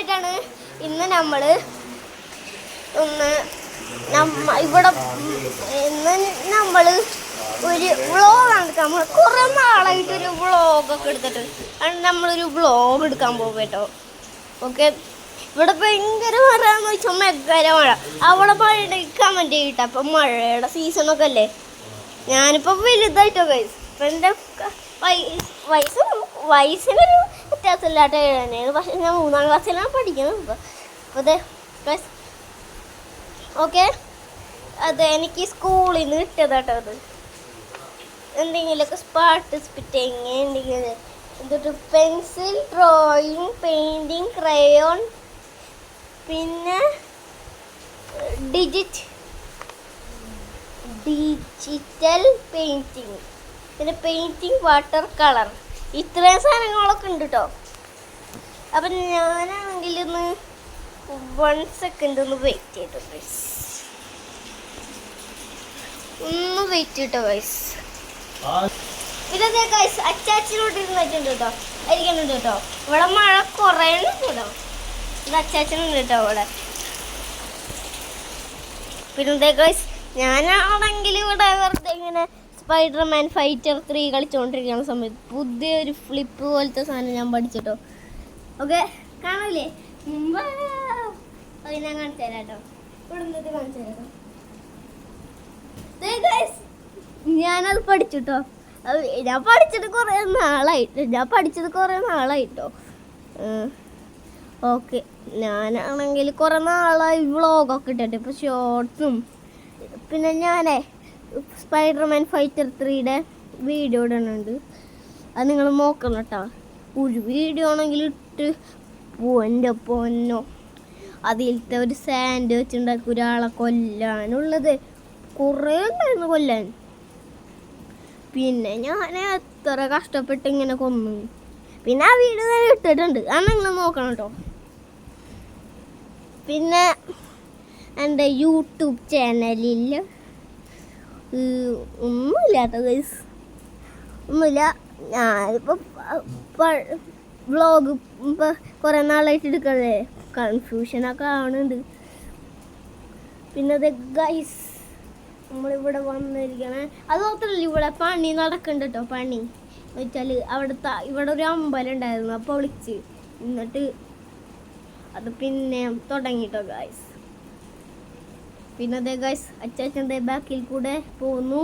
ആയിട്ടാണ് ഇന്ന് നമ്മൾ ഇവിടെ ഇന്ന് നമ്മൾ ഒരു വ്ളോഗാണ് എടുക്കാൻ പോകുന്നത്. കുറേ നാളായിട്ടൊരു വ്ളോഗൊക്കെ എടുത്തിട്ട് നമ്മളൊരു വ്ളോഗ് എടുക്കാൻ പോകും കേട്ടോ. ഓക്കെ, ഇവിടെ ഭയങ്കര മഴയാന്ന് വെച്ചാൽ ഭയങ്കര മഴ. അവിടെ മഴയുടെ കമൻറ്റ് ചെയ്തിട്ട് അപ്പം മഴയുടെ സീസണൊക്കെ അല്ലേ. ഞാനിപ്പോൾ വലുതായിട്ടോ ഗൈസ്. ഇപ്പം എൻ്റെ വയസ്സിനൊരു വ്യത്യാസമില്ലാത്ത തന്നെയാണ്. പക്ഷെ ഞാൻ 3ാം ക്ലാസ്സിലാണ് പഠിക്കുന്നത് ഇപ്പോൾ. അപ്പോൾ അതെ ഗൈസ്, ഓക്കെ, അത് എനിക്ക് സ്കൂളിൽ നിന്ന് കിട്ടിയതാട്ടോ. അത് എന്തെങ്കിലുമൊക്കെ പാർട്ടിസിപ്പേറ്റിങ് എന്തെങ്കിലും എന്നിട്ട് പെൻസിൽ, ഡ്രോയിങ്, പെയിൻറ്റിങ്, ക്രയോൺ, പിന്നെ ഡിജിറ്റൽ പെയിൻറ്റിങ്, പിന്നെ പെയിൻറ്റിങ്, വാട്ടർ കളർ, ഇത്രയും സാധനങ്ങളൊക്കെ ഉണ്ട് കേട്ടോ. അപ്പം ഞാനാണെങ്കിൽ ഒന്ന് 1 സെക്കൻഡ് ഒന്ന് വെയിറ്റ് ചെയ്തോ ഗൈസ്. ഒന്ന് വെയിറ്റ് ചെയ്തോ ഗൈസ്. ഇതേ ഗൈസ് അച്ചാച്ചനോട്ട് ഇരുന്നിട്ടുണ്ട് കേട്ടോ, ഇരിക്കുന്നുണ്ട് കേട്ടോ. ഇവിടെ മഴ കുറയുന്നുണ്ട് കേട്ടോ. ഇത് അച്ചാച്ചനുണ്ട് കേട്ടോ ഇവിടെ. പിന്നെ ഗൈസ് ഞാനാണെങ്കിൽ ഇവിടെ വെറുതെ ഇങ്ങനെ സ്പൈഡർമാൻ ഫൈറ്റർ 3 കളിച്ചുകൊണ്ടിരിക്കുന്ന സമയത്ത് പുതിയൊരു ഫ്ലിപ്പ് പോലത്തെ സാധനം ഞാൻ പഠിച്ചിട്ടോ. ഓക്കെ, കാണൂലേ? അത് ഞാൻ കാണിച്ചു തരാം കേട്ടോ. ഇവിടെ നിന്നിട്ട് കാണിച്ചു തരാം. ഞാനത് പഠിച്ചിട്ടോ. ഞാൻ പഠിച്ചത് കുറേ നാളായിട്ടോ. ഓക്കെ, ഞാനാണെങ്കിൽ കുറേ നാളായി വ്ളോഗൊക്കെ ഇട്ടിട്ട് ഇപ്പോൾ ഷോർട്സും. പിന്നെ ഞാനേ സ്പൈഡർമാൻ ഫൈറ്റർ 3യുടെ വീഡിയോ ഇടുന്നുണ്ട്. അത് നിങ്ങൾ നോക്കണം കേട്ടോ. ഒരു വീഡിയോ ആണെങ്കിൽ ഇട്ട് എൻ്റെ പൊന്നോ, അതിലത്തെ ഒരു സാൻഡ് വെച്ചുണ്ടാക്കി ഒരാളെ കൊല്ലാനുള്ളത് കുറേ ഉണ്ടായിരുന്നു കൊല്ലാൻ. പിന്നെ ഞാൻ എത്ര കഷ്ടപ്പെട്ട് ഇങ്ങനെ കൊന്നു. പിന്നെ ആ വീഡിയോ ഞാൻ ഇട്ടിട്ടുണ്ട്, അത് നിങ്ങൾ നോക്കണം കേട്ടോ. പിന്നെ എൻ്റെ യൂട്യൂബ് ചാനലിൽ ഒന്നുമില്ലാത്ത ഗൈസ്, ഒന്നുമില്ല. ഞാനിപ്പോൾ വ്ളോഗ് ഇപ്പോൾ കുറേ നാളായിട്ട് എടുക്കണേ, കൺഫ്യൂഷനൊക്കെ ആവുന്നുണ്ട്. പിന്നെ അത് ഗൈസ് നമ്മളിവിടെ വന്നിരിക്കണേ, അത് മാത്രമല്ല ഇവിടെ പണി നടക്കുന്നുണ്ട് കേട്ടോ. പണി വെച്ചാൽ ഇവിടെ ഒരു അമ്പലം ഉണ്ടായിരുന്നു, അപ്പോൾ വിളിച്ച് എന്നിട്ട് അത് പിന്നെ തുടങ്ങിട്ടോ ഗൈസ്. പിന്നെ അതേ ഗൈസ് അച്ചാച്ചൻ്റെ ബാക്കിൽ കൂടെ പോന്നു.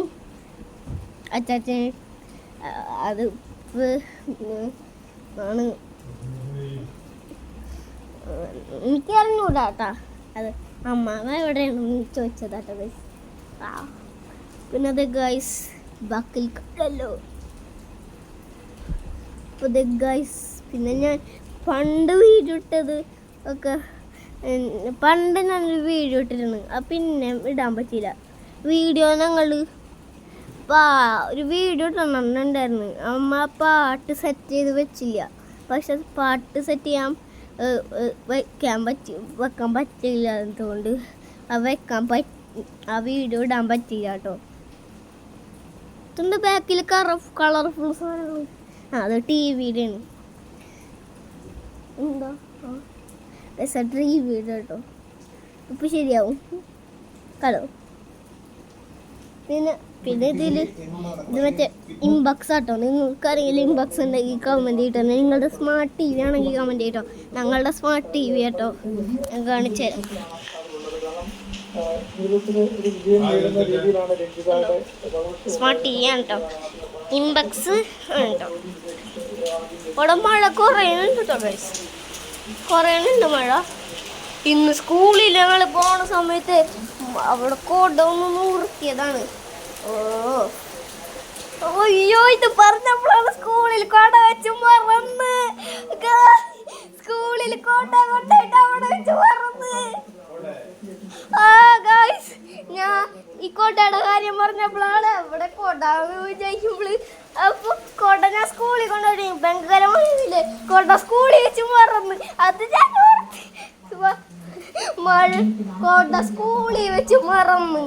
അച്ചാച്ചൻ അത് ആണ് എനിക്കറിഞ്ഞൂടാട്ടാ. അത് അമ്മാവ എവിടെയാണ് ചോദിച്ചതാട്ടോ ഗൈസ്. പിന്നെ അത് ഗൈസ് ബാക്കിൽ കണ്ടല്ലോ. അപ്പോൾ അത് ഗൈസ് പിന്നെ ഞാൻ പണ്ട് വീഡിയോ ഇട്ടത് ഒക്കെ പണ്ട് ഞാനൊരു വീഡിയോ ഇട്ടിരുന്നു. പിന്നെ ഇടാൻ പറ്റിയില്ല വീഡിയോ. ഞങ്ങൾ ഒരു വീഡിയോ ഇടണമെന്നുണ്ടായിരുന്നു. അമ്മ പാട്ട് സെറ്റ് ചെയ്ത് വെച്ചില്ല. പക്ഷെ പാട്ട് സെറ്റ് ചെയ്യാൻ വെക്കാൻ പറ്റില്ല. അതുകൊണ്ട് ആ വീഡിയോ ഇടാൻ പറ്റില്ല കേട്ടോ. ഇതിൻ്റെ ബാക്കിൽ കളർഫുൾ സാധനങ്ങൾ. അത് TV-യുടെ ആണ്. എന്താ TV-യുടെ കേട്ടോ. ഇപ്പം ശരിയാവും ഹലോ. പിന്നെ ഇത് മറ്റേ ഇംബക്സ് ആട്ടോ. നിങ്ങൾക്കറിയില്ല ഇംബക്സ് ഉണ്ടെങ്കിൽ കമൻറ്റ് ചെയ്തിട്ടോ. നിങ്ങളുടെ സ്മാർട്ട് TV ആണെങ്കിൽ കമൻറ്റ് ചെയ്തിട്ടോ. ഞങ്ങളുടെ സ്മാർട്ട് TV കേട്ടോ, ഞാൻ കാണിച്ചു തരാം. സ്മാർട്ട് TV ആണ് കേട്ടോ, ഇംബക്സ് ആണ് കേട്ടോ. ഇവിടെ മഴ കുറയുന്നുണ്ട് കേട്ടോ ഗൈസ്, കുറയുന്നുണ്ട് മഴ. ഇന്ന് സ്കൂളിൽ ഞങ്ങൾ പോണ സമയത്ത് അവിടെ കൊടൊന്ന് നിർത്തിയതാണ്. അയ്യോ, ഇത് പറഞ്ഞപ്പോഴാണ് സ്കൂളിൽ കൊട വെച്ച് മറന്ന്. സ്കൂളിൽ കൊട കൊണ്ടായിട്ട് അവിടെ വെച്ച് മറന്ന്. ഗൈസ് ഞാൻ ഈ കൊടയുടെ കാര്യം പറഞ്ഞപ്പോഴാണ് അവിടെ കൊട വിചാരിക്കുമ്പോൾ അപ്പൊ കൊട ഞാൻ സ്കൂളിൽ കൊണ്ടുപോയി ഭയങ്കര മഴയില്ലേ, കൊട സ്കൂളിൽ വെച്ച് മറന്ന്. അത് ഞാൻ കൊട സ്കൂളിൽ വെച്ച് മറന്ന്.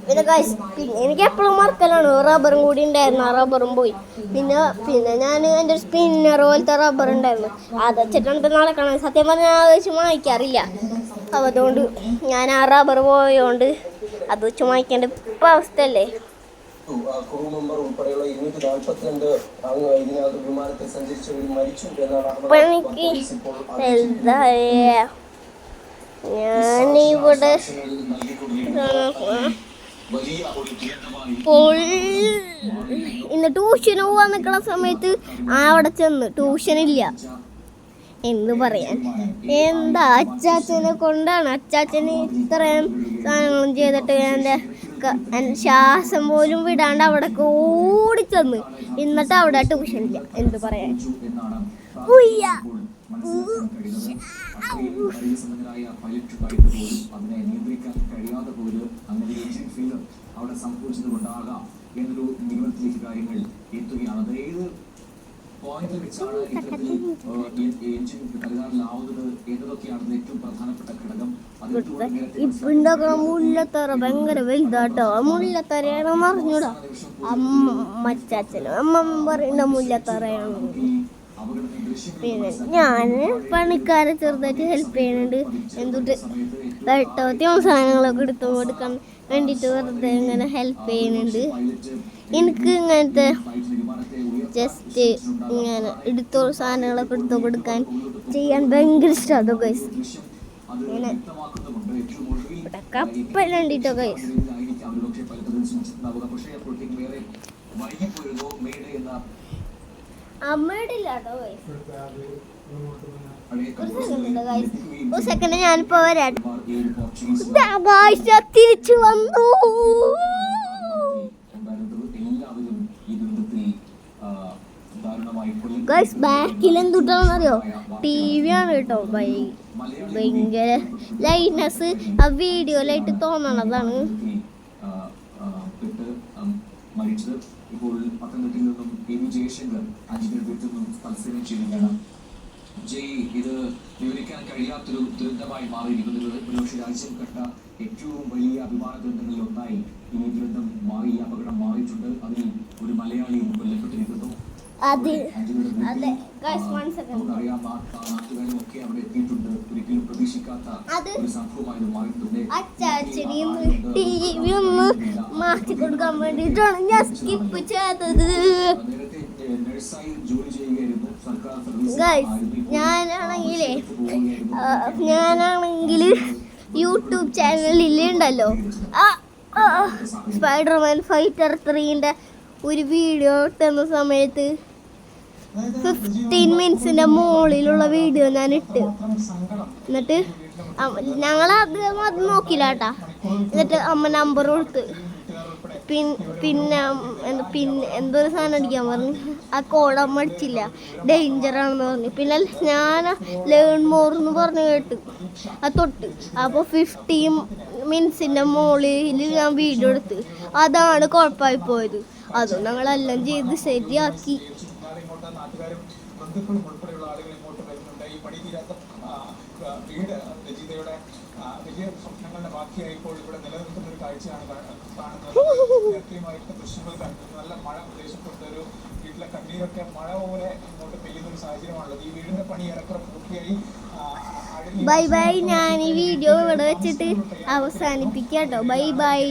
പിന്നെ ഗൈസ് പിന്നെ എനിക്ക് എപ്പോഴും മറക്കലാണ് റബ്ബറും കൂടി ഉണ്ടായിരുന്നു. ആ റബ്ബറും പോയി. പിന്നെ ഞാൻ എൻ്റെ സ്പിന്നർ പോലത്തെ റബ്ബർ ഉണ്ടായിരുന്നു. അത് വെച്ചിട്ടാണ് ഇപ്പം നടക്കണത്. സത്യം പറഞ്ഞാൽ ഞാൻ വെച്ച് വാങ്ങിക്കാറില്ല. അപ്പോൾ അതുകൊണ്ട് ഞാൻ ആ റബ്ബർ പോയതുകൊണ്ട് അത് വെച്ച് വാങ്ങിക്കേണ്ട ഇപ്പം അവസ്ഥയല്ലേ. അപ്പം എനിക്ക് ഞാനിവിടെ ഇന്ന് ട്യൂഷന് പോവാൻ നിൽക്കുന്ന സമയത്ത് അവിടെ ചെന്ന് ട്യൂഷനില്ല. എന്ത് പറയാൻ, എന്താ അച്ചാച്ചനെ കൊണ്ടാണ്. അച്ചാച്ചന് ഇത്രയും സാധനങ്ങളും ചെയ്തിട്ട് എൻ്റെ ശ്വാസം പോലും വിടാണ്ട് അവിടെ ഓടിച്ചെന്ന്. എന്നിട്ട് അവിടെ ട്യൂഷനില്ല. എന്ത് പറയാൻ. അവിടെ സംഭവിച്ചത് കൊണ്ടാകാം എന്നൊരു നിഗമനത്തിലേക്ക് കാര്യങ്ങൾ എത്തുകയാണ്. അത് ഏത് പോയിന്റിൽ വെച്ചാണ് ഇത്തരത്തിൽ എഞ്ചിൻ തകരാറിലാവുന്നത് എന്നതൊക്കെയാണ് ഏറ്റവും പ്രധാനപ്പെട്ട ഘടകം. മുല്ലത്തറ ഭയങ്കര വലുതാട്ടോ. മുല്ലത്തറയാണെന്ന് അറിഞ്ഞൂടാ. അമ്മച്ചാച്ചനും അമ്മ പറയുന്ന മുല്ലത്തറയാണ്. പിന്നെ ഞാൻ പണിക്കാരെ ചെറുതായിട്ട് ഹെൽപ്പ് ചെയ്യുന്നുണ്ട്. എന്തുട്ട് വെട്ടവും സാധനങ്ങളൊക്കെ എടുത്തു കൊടുക്കാൻ വേണ്ടിയിട്ട് വെറുതെ ഇങ്ങനെ ഹെൽപ്പ് ചെയ്യുന്നുണ്ട്. എനിക്ക് ഇങ്ങനത്തെ ജസ്റ്റ് ഇങ്ങനെ സാധനങ്ങളൊക്കെ എടുത്തു കൊടുക്കാൻ ചെയ്യാൻ ഭയങ്കര ഇഷ്ടമാണ് ഗൈസ്. ഇങ്ങനെ ഇവിടെ കപ്പലുണ്ടിട്ടോ ഗൈസ്. അമ്മയുടെ ഇല്ലാട്ടോ ഗൈസ്. ഒരു സെക്കൻഡ് ഞാനിപ്പോ വരാം. തിരിച്ചു വന്നു. ഗൈസ് ബാക്കിൽ എന്തുട്ടാണെന്നറിയോ? TV ആണ് കേട്ടോ. ഭയങ്കര ലൈറ്റ്നസ് ആ വീഡിയോയിലായിട്ട് തോന്നണതാണ്. ഇപ്പോൾ പത്തനംതിട്ടയിൽ നിന്നും ജയശങ്കർ 5 നിന്നും മത്സരം ചെയ്യുകയാണ്. ഇത് വിവരിക്കാൻ കഴിയാത്തൊരു ദുരന്തമായി മാറിയിരിക്കുന്നത്. ഒരുപക്ഷെ രാജ്യം കണ്ട ഏറ്റവും വലിയ അഭിമാന ദുരന്തങ്ങളിൽ ഒന്നായി ഈ ദുരന്തം മാറി, അപകടം മാറിയിട്ടുണ്ട്. അതിൽ ഒരു മലയാളി കൊല്ലപ്പെട്ടിരിക്കുന്നു. നമുക്കറിയാം, നാട്ടുകാരും ഒക്കെ അവിടെ എത്തിയിട്ടുണ്ട്. ഒരിക്കലും പ്രതീക്ഷിക്കാത്ത ഒരു സംഭവമായി മാറിയിട്ടുണ്ട്. നഴ്സായി ജോലി ചെയ്യുകയായിരുന്നു. സർക്കാർ ഞാനാണെങ്കിൽ യൂട്യൂബ് ചാനലിൽ ഉണ്ടല്ലോ സ്പൈഡർമാൻ ഫൈറ്റർ 3ന്റെ ഒരു വീഡിയോ ഇട്ടുന്ന സമയത്ത് 15 മിനിറ്റ്സിന്റെ മുകളിലുള്ള വീഡിയോ ഞാൻ ഇട്ട്. എന്നിട്ട് ഞങ്ങളത് നോക്കില്ല കേട്ടാ. എന്നിട്ട് അമ്മ നമ്പർ കൊടുത്ത് പിന്നെ എന്തൊരു സാധനം അടിക്കാൻ പറഞ്ഞു. ആ കോഡ് അമ്മ അടിച്ചില്ല, ഡേഞ്ചറാണെന്ന് പറഞ്ഞു. പിന്നെ ഞാൻ ലേൺ മോർ എന്ന് പറഞ്ഞ് കേട്ട് അത് തൊട്ട്. അപ്പോൾ 15 മിനിറ്റ്സിൻ്റെ മുകളിൽ ഞാൻ വീഡിയോ എടുത്ത്. അതാണ് കുഴപ്പമായി പോയത്. അതുകൊണ്ട് ഞങ്ങളെല്ലാം ചെയ്ത് ശരിയാക്കി. വലിയ സ്വപ്നങ്ങളുടെ ബാക്കിയായപ്പോൾ ഇവിടെ നിലനിൽക്കുന്ന ഒരു കാഴ്ചയാണ് കാണുന്നത്. ദൃശ്യങ്ങൾ കണ്ടത് നല്ല മഴ പ്രദേശത്തുണ്ട്. ഒരു വീട്ടിലെ കണ്ണീരൊക്കെ മഴ പോലെ ഇങ്ങോട്ട് പെയ്യുന്ന ഒരു സാഹചര്യമാണുള്ളത്. ഈ വീടിന്റെ പണി ഏറെക്കുറെ പൂർത്തിയായി. Bye bye. ഞാൻ ഈ വീഡിയോ ഇവിടെ വെച്ചിട്ട് അവസാനിപ്പിക്കാം കേട്ടോ. Bye bye.